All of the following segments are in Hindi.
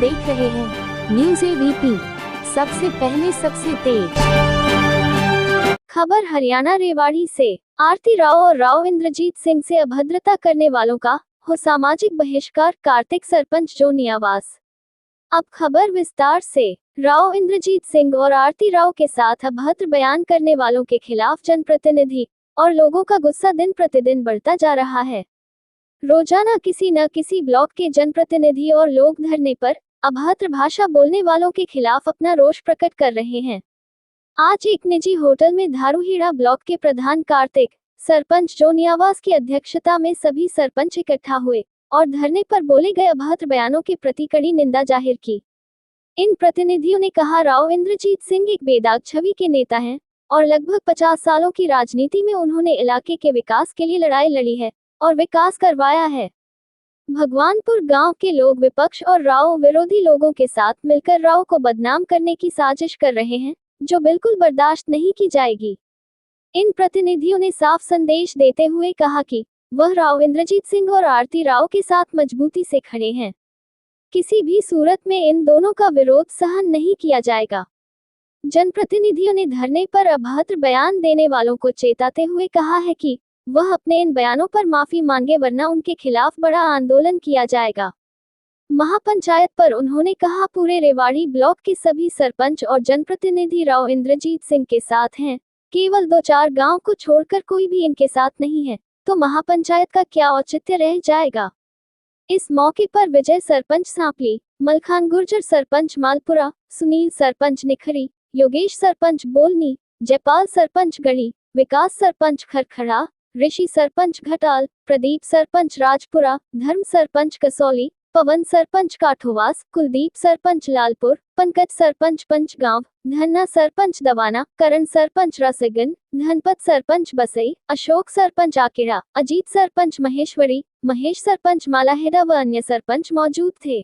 देख रहे हैं न्यूज़ एबीपी, सबसे पहले सबसे तेज खबर। हरियाणा रेवाड़ी से आरती राव और राव इंद्रजीत सिंह से अभद्रता करने वालों का हो सामाजिक बहिष्कार, कार्तिक सरपंच जोनियावास। अब खबर विस्तार से। राव इंद्रजीत सिंह और आरती राव के साथ अभद्र बयान करने वालों के खिलाफ जनप्रतिनिधि और लोगों का गुस्सा दिन प्रतिदिन बढ़ता जा रहा है। रोजाना किसी न किसी ब्लॉक के जनप्रतिनिधि और लोग धरने पर अभद्र भाषा बोलने वालों के खिलाफ अपना रोष प्रकट कर रहे हैं। आज एक निजी होटल में धारूहेड़ा ब्लॉक के प्रधान कार्तिक सरपंच जोनियावास की अध्यक्षता में सभी सरपंच इकट्ठा हुए और धरने पर बोले गए अभद्र बयानों के प्रति कड़ी निंदा जाहिर की। इन प्रतिनिधियों ने कहा, राव इंद्रजीत सिंह एक बेदाग छवि के नेता हैं और लगभग 50 सालों की राजनीति में उन्होंने इलाके के विकास के लिए लड़ाई लड़ी है और विकास करवाया है। भगवानपुर गांव के लोग विपक्ष और राव विरोधी लोगों के साथ मिलकर राव को बदनाम करने की साजिश कर रहे हैं, जो बिल्कुल बर्दाश्त नहीं की जाएगी। इन प्रतिनिधियों ने साफ संदेश देते हुए कहा कि वह राव इंद्रजीत सिंह और आरती राव के साथ मजबूती से खड़े हैं। किसी भी सूरत में इन दोनों का विरोध सहन नहीं किया जाएगा। जनप्रतिनिधियों ने धरने पर अभद्र बयान देने वालों को चेताते हुए कहा है कि वह अपने इन बयानों पर माफी मांगे, वरना उनके खिलाफ बड़ा आंदोलन किया जाएगा। महापंचायत पर उन्होंने कहा, पूरे रेवाड़ी ब्लॉक के सभी सरपंच और जनप्रतिनिधि राव इंद्रजीत सिंह के साथ हैं। केवल 2-4 गांव को छोड़कर कोई भी इनके साथ नहीं है, तो महापंचायत का क्या औचित्य रह जाएगा। इस मौके पर विजय सरपंच सांपली, मलखान गुर्जर सरपंच मालपुरा, सुनील सरपंच निखरी, योगेश सरपंच बोलनी, जयपाल सरपंच गढ़ी, विकास सरपंच खरखड़ा, ऋषि सरपंच घटाल, प्रदीप सरपंच राजपुरा, धर्म सरपंच कसौली, पवन सरपंच काठोवास, कुलदीप सरपंच लालपुर, पंकज सरपंच पंचगांव, धन्ना सरपंच दवाना, करण सरपंच रसगन, धनपत सरपंच बसई, अशोक सरपंच आकेड़ा, अजीत सरपंच महेश्वरी, महेश सरपंच मालाहेड़ा व अन्य सरपंच मौजूद थे।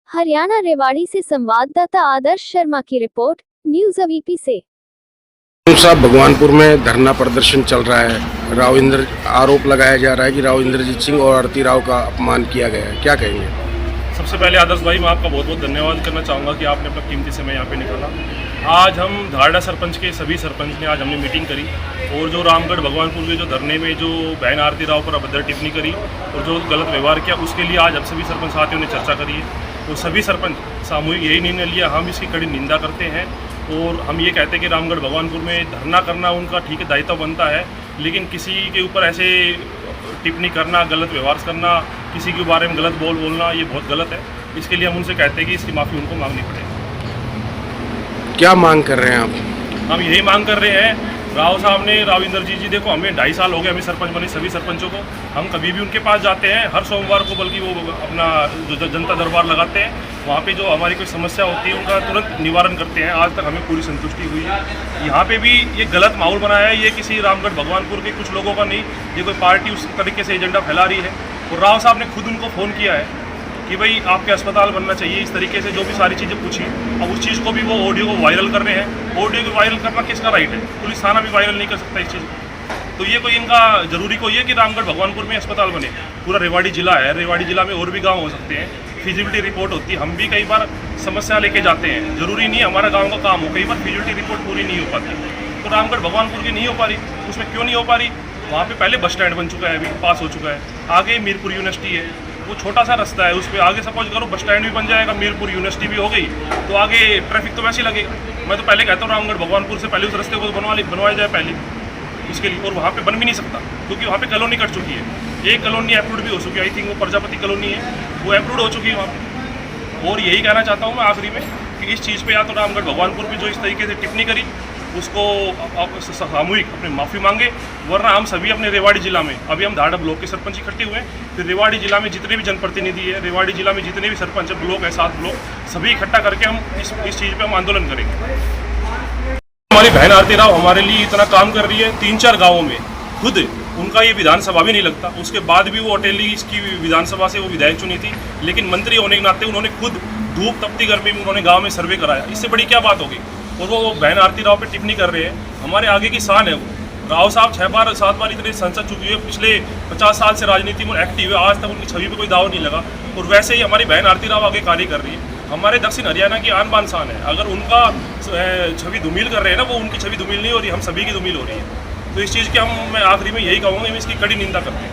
हरियाणा रेवाड़ी से संवाददाता आदर्श शर्मा की रिपोर्ट, न्यूज़ एबीपी से। साहब, भगवानपुर में धरना प्रदर्शन चल रहा है। आरोप लगाया जा रहा है कि राव इंद्रजीत सिंह और आरती राव का अपमान किया गया है, क्या कहेंगे? सबसे पहले आदर्श भाई, मैं आपका बहुत बहुत धन्यवाद करना चाहूँगा कि आपने अपना कीमती समय यहाँ पे निकाला। आज हम धारड़ा सरपंच के सभी सरपंच ने आज हमने मीटिंग करी और जो रामगढ़ भगवानपुर के जो धरने में जो बहन आरती राव पर अभद्र टिप्पणी करी और जो गलत व्यवहार किया, उसके लिए आज हम सभी सरपंच साथियों ने चर्चा करी है और सभी सरपंच सामूहिक यही निर्णय लिया। हम इसकी कड़ी निंदा करते हैं और हम ये कहते हैं कि रामगढ़ भगवानपुर में धरना करना उनका ठीक है, दायित्व बनता है, लेकिन किसी के ऊपर ऐसे टिप्पणी करना, गलत व्यवहार करना, किसी के बारे में गलत बोलना, ये बहुत गलत है। इसके लिए हम उनसे कहते हैं कि इसकी माफ़ी उनको मांगनी पड़ेगी। क्या मांग कर रहे हैं आप? हम यही मांग कर रहे हैं, राव साहब ने, राव इंद्रजीत जी, देखो हमें 2.5 साल हो गए हमें सरपंच बने, सभी सरपंचों को हम कभी भी उनके पास जाते हैं, हर सोमवार को, बल्कि वो अपना जो जनता दरबार लगाते हैं, वहाँ पे जो हमारी कोई समस्या होती है उनका तुरंत निवारण करते हैं। आज तक हमें पूरी संतुष्टि हुई है। यहाँ पे भी ये गलत माहौल बनाया है, ये किसी रामगढ़ भगवानपुर के कुछ लोगों का नहीं, ये कोई पार्टी उस तरीके से एजेंडा फैला रही है। और राव साहब ने खुद उनको फ़ोन किया है कि भाई आपके अस्पताल बनना चाहिए, इस तरीके से जो भी सारी चीज़ें पूछी। अब उस चीज़ को भी वो ऑडियो को वायरल कर रहे हैं। ऑडियो को वायरल करना किसका राइट है? पुलिस थाना भी वायरल नहीं कर सकता इस चीज़ को। तो ये कोई इनका जरूरी कोई है कि रामगढ़ भगवानपुर में अस्पताल बने? पूरा रेवाड़ी जिला है, रेवाड़ी जिला में और भी गाँव हो सकते हैं। फिजिबिलिटी रिपोर्ट होती है, हम भी कई बार समस्या लेके जाते हैं, जरूरी नहीं हमारा गाँव का काम हो, कई बार फिजिबिलिटी रिपोर्ट पूरी नहीं हो पाती। तो रामगढ़ भगवानपुर की नहीं हो पा रही, उसमें क्यों नहीं हो पा रही? वहाँ पे पहले बस स्टैंड बन चुका है, अभी पास हो चुका है। आगे मीरपुर यूनिवर्सिटी है, वो छोटा सा रास्ता है, उस पर आगे सपोज करो बस स्टैंड भी बन जाएगा, मीरपुर यूनिवर्सिटी भी हो गई, तो आगे ट्रैफिक तो वैसे ही लगेगा। मैं तो पहले कहता हूँ रामगढ़ भगवानपुर से पहले उस रास्ते को बनवाया जाए पहले उसके लिए। और वहाँ पे बन भी नहीं सकता क्योंकि वहाँ पे कॉलोनी कट चुकी है। एक कॉलोनी अप्रूव्ड भी हो चुकी है, आई थिंक वो प्रजापति कॉलोनी है, वो अप्रूव्ड हो चुकी है वहाँ पर। और यही कहना चाहता हूँ मैं आखिरी में कि इस चीज़ पर या तो रामगढ़ भगवानपुर में जो इस तरीके से टिप्पणी करी उसको सामूहिक अपने माफ़ी मांगे, वरना हम सभी अपने रेवाड़ी जिला में, अभी हम धारड़ा ब्लॉक के सरपंच इकट्ठे हुए हैं, फिर रेवाड़ी जिला में जितने भी जनप्रतिनिधि है, रेवाड़ी जिला में जितने भी सरपंच ब्लॉक है, 7 ब्लॉक, सभी इकट्ठा करके हम इस चीज़ पे हम आंदोलन करेंगे। हमारी बहन आरती राव हमारे लिए इतना काम कर रही है, 3-4 गाँवों में, खुद उनका ये विधानसभा भी नहीं लगता, उसके बाद भी वो अटेली इसकी विधानसभा से वो विधायक चुनी थी, लेकिन मंत्री होने के नाते उन्होंने खुद धूप तपती गर्मी में उन्होंने गाँव में सर्वे कराया। इससे बड़ी क्या बात होगी? और वो बहन आरती राव पे टिप्पणी कर रहे हैं, हमारे आगे की शान है वो। राव साहब 6-7 बार इतने संसद चुकी है, पिछले 50 साल से राजनीति में एक्टिव है, आज तक उनकी छवि पे कोई दाव नहीं लगा। और वैसे ही हमारी बहन आरती राव आगे कार्य कर रही है। हमारे दक्षिण हरियाणा की आन बान शान है। अगर उनका छवि धूमिल कर रहे हैं ना, वो उनकी छवि धूमिल नहीं हो रही, हम सभी की धूमिल हो रही है। तो इस चीज़ की मैं आखिरी में यही कहूँगा, हम इसकी कड़ी निंदा करते हैं।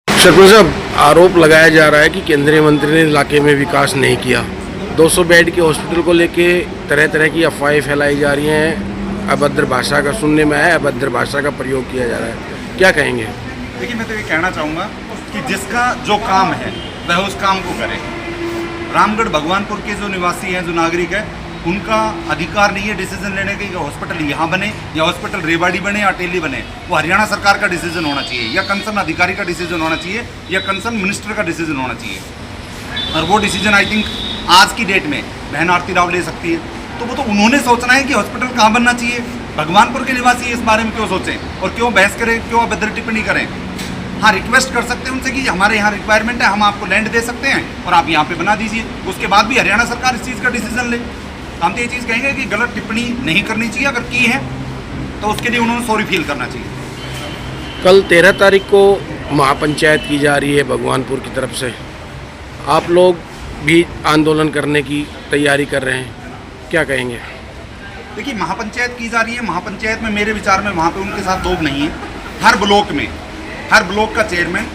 सरपंच साहब, आरोप लगाया जा रहा है कि केंद्रीय मंत्री ने इलाके में विकास नहीं किया। 200 बेड के हॉस्पिटल को लेके तरह तरह की अफवाहें फैलाई जा रही हैं। अभद्र भाषा का सुनने में आया, अभद्र भाषा का प्रयोग किया जा रहा है, क्या कहेंगे? देखिए, मैं तो ये कहना चाहूँगा कि जिसका जो काम है वह उस काम को करे। रामगढ़ भगवानपुर के जो निवासी हैं, जो नागरिक है, उनका अधिकार नहीं है डिसीजन लेने के कि हॉस्पिटल यहाँ बने या हॉस्पिटल रेवाड़ी बने या टेली बने। वो हरियाणा सरकार का डिसीजन होना चाहिए, या कंसर्न अधिकारी का डिसीजन होना चाहिए, या कंसर्न मिनिस्टर का डिसीजन होना चाहिए। और वो डिसीजन आई थिंक आज की डेट में बहन आरती राव ले सकती है। तो वो तो उन्होंने सोचना है कि हॉस्पिटल कहाँ बनना चाहिए। भगवानपुर के निवासी इस बारे में क्यों सोचें और क्यों बहस करें, क्यों अभद्र टिप्पणी करें? हाँ, रिक्वेस्ट कर सकते हैं उनसे कि हमारे यहाँ रिक्वायरमेंट है, हम आपको लैंड दे सकते हैं और आप यहाँ पे बना दीजिए। उसके बाद भी हरियाणा सरकार इस चीज़ का डिसीजन ले। हम तो ये चीज़ कहेंगे कि गलत टिप्पणी नहीं करनी चाहिए, अगर की है तो उसके लिए उन्होंने सॉरी फील करना चाहिए। कल 13 तारीख को महापंचायत की जा रही है भगवानपुर की तरफ से। आप लोग भी आंदोलन करने की तैयारी कर रहे हैं, क्या कहेंगे? देखिए, महापंचायत की जा रही है। महापंचायत में मेरे विचार में वहाँ पे उनके साथ लोग नहीं हैं। हर ब्लॉक में, हर ब्लॉक का चेयरमैन,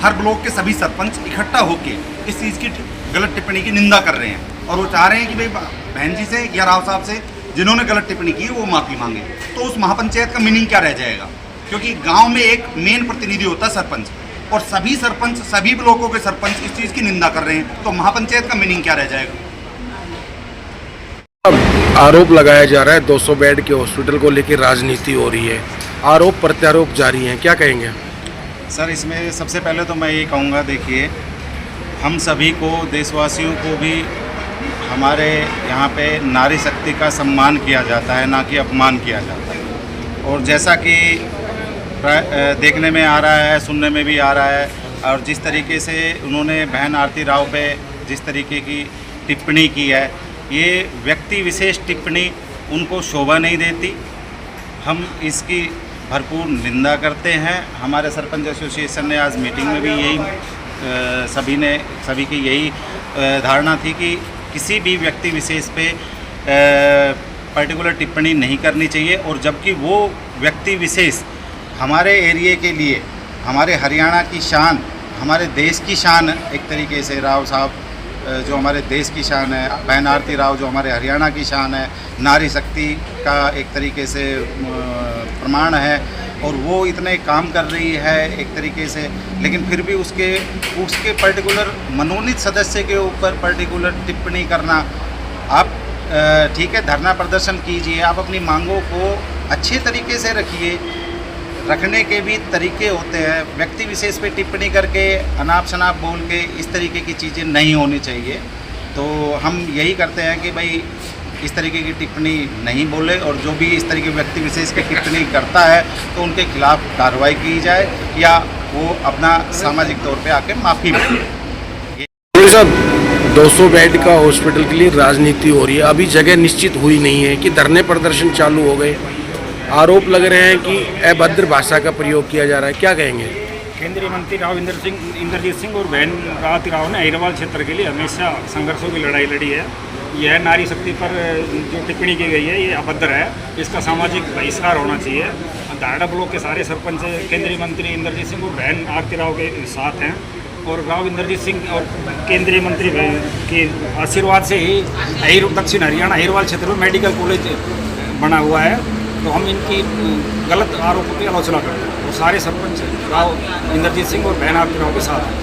हर ब्लॉक के सभी सरपंच इकट्ठा होकर इस चीज़ की गलत टिप्पणी की निंदा कर रहे हैं और वो चाह रहे हैं कि भाई बहन जी से या राव साहब से जिन्होंने गलत टिप्पणी की वो माफ़ी मांगे। तो उस महापंचायत का मीनिंग क्या रह जाएगा? क्योंकि गाँव में एक मेन प्रतिनिधि होता है सरपंच, और सभी सरपंच, सभी ब्लॉकों के सरपंच इस चीज़ की निंदा कर रहे हैं, तो महापंचायत का मीनिंग क्या रह जाएगा? आरोप लगाया जा रहा है 200 बेड के हॉस्पिटल को लेकर राजनीति हो रही है, आरोप प्रत्यारोप जारी हैं, क्या कहेंगे? सर, इसमें सबसे पहले तो मैं ये कहूँगा, देखिए, हम सभी को, देशवासियों को भी हमारे यहाँ पे नारी शक्ति का सम्मान किया जाता है, ना कि अपमान किया जाता है। और जैसा कि देखने में आ रहा है, सुनने में भी आ रहा है, और जिस तरीके से उन्होंने बहन आरती राव पे जिस तरीके की टिप्पणी की है, ये व्यक्ति विशेष टिप्पणी उनको शोभा नहीं देती। हम इसकी भरपूर निंदा करते हैं। हमारे सरपंच एसोसिएशन ने आज मीटिंग में भी यही सभी की यही धारणा थी कि किसी भी व्यक्ति विशेष पे पर्टिकुलर टिप्पणी नहीं करनी चाहिए। और जबकि वो व्यक्ति विशेष हमारे एरिए के लिए, हमारे हरियाणा की शान, हमारे देश की शान, एक तरीके से राव साहब जो हमारे देश की शान है, बहन आरती राव जो हमारे हरियाणा की शान है, नारी शक्ति का एक तरीके से प्रमाण है, और वो इतने काम कर रही है एक तरीके से, लेकिन फिर भी उसके पर्टिकुलर मनोनीत सदस्य के ऊपर पर्टिकुलर टिप्पणी करना। आप ठीक है, धरना प्रदर्शन कीजिए, आप अपनी मांगों को अच्छे तरीके से रखिए। रखने के भी तरीके होते हैं। व्यक्ति विशेष पे टिप्पणी करके, अनाप शनाप बोल के, इस तरीके की चीज़ें नहीं होनी चाहिए। तो हम यही करते हैं कि भाई इस तरीके की टिप्पणी नहीं बोले, और जो भी इस तरीके व्यक्ति विशेष की टिप्पणी करता है तो उनके खिलाफ कार्रवाई की जाए, या वो अपना सामाजिक तौर पे आके माफ़ी मांगे। 200 बेड का हॉस्पिटल के लिए राजनीति हो रही है, अभी जगह निश्चित हुई नहीं है कि धरने प्रदर्शन चालू हो गए। आरोप लग रहे हैं कि अभद्र भाषा का प्रयोग किया जा रहा है, क्या कहेंगे? केंद्रीय मंत्री इंद्रजीत सिंह और बहन आरती राव ने अहिरवाल क्षेत्र के लिए हमेशा संघर्षों की लड़ाई लड़ी है। यह नारी शक्ति पर जो टिप्पणी की गई है, ये अभद्र है, इसका सामाजिक बहिष्कार होना चाहिए। दाड़ा ब्लॉक के सारे सरपंच केंद्रीय मंत्री इंद्रजीत सिंह और बहन आरती राव के साथ हैं, और राव इंद्रजीत सिंह और केंद्रीय मंत्री के आशीर्वाद से ही दक्षिण हरियाणा अहिरवाल क्षेत्र में मेडिकल कॉलेज बना हुआ है। तो हम इनकी गलत आरोपों की आलोचना करते हैं, और सारे सरपंच राव इंद्रजीत सिंह और बहन आरती राव के साथ हैं।